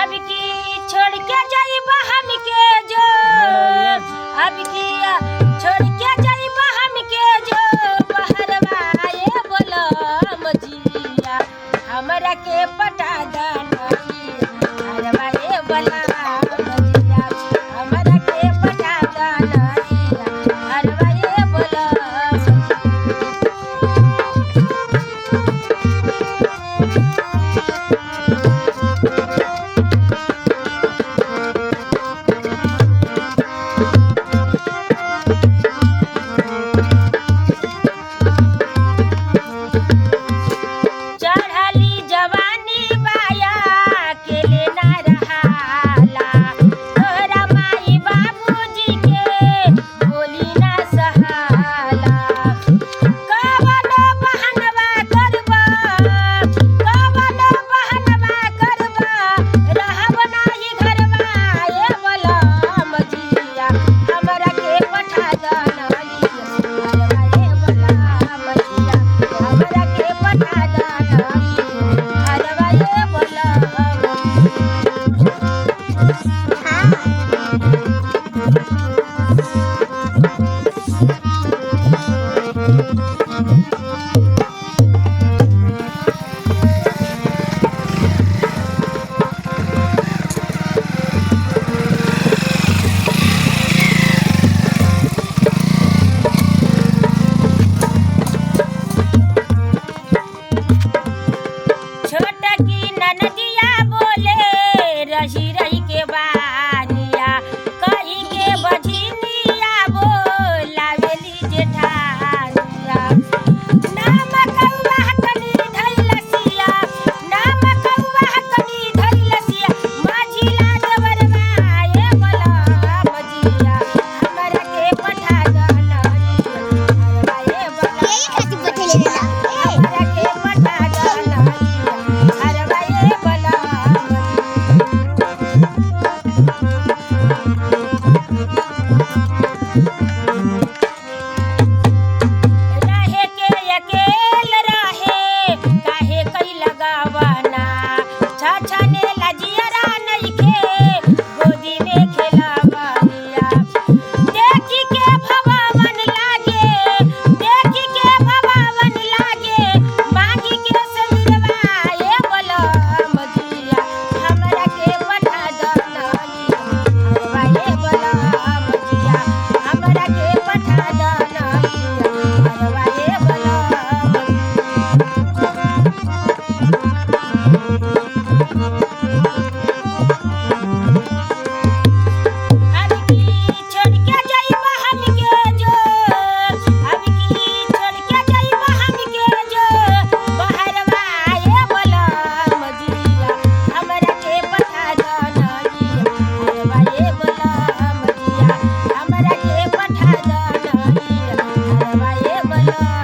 अब की छोड़ के जाई बहम के जो अब की छोड़ के जाई बहम के जो बहरवाए बोला मजिया हमरा के पटा दनई हरवाए बोला मजिया हमरा के पटा दनई हरवाए बोला चढ़ली जवानी बाया के लेना रहाला तोहरा माई बाबूजी के बोली ना सहाला कवन बहनवा करबा कवन बहनवा करबा रहब नाही घरवा ए बोला मजिया हमरा के पठा दनई हरवा ए बोला मजिया हमरा के पठा दनई हरवा ए बोला छोटा की ननदिया बोले रही रही के बानिया कही के बझिनिया बोलावेली जेठानिया नाम कौवा कनी धैलसिया नाम कौवा कनी धैलसिया माझिला देवरवा ए बोला मजिया हमरा के पठा दनई हरवा ए बोला हमरा के पठा दनई हरवा ए बोला रहे के अकेल रहे काहे कई लगावना छछने लजियरा नइखे गोदी में खेलावनिया देखी के भवावन लागे देखी के भवावन लागे मांगी के समिरवा ए बोला मजिया हमरा के पठा दनई हरवा ए बोला मजिया हमरा के पठा दनई हरवा ए बोला अब की छोड़ के जाई बहम के जो अब की छोड़ के जाई बहम के जो बहरवा ए बोला मजिया हमरा के पठा दनई हरवा ए बोला मजिया हमरा के पठा दनई हरवा ए बोला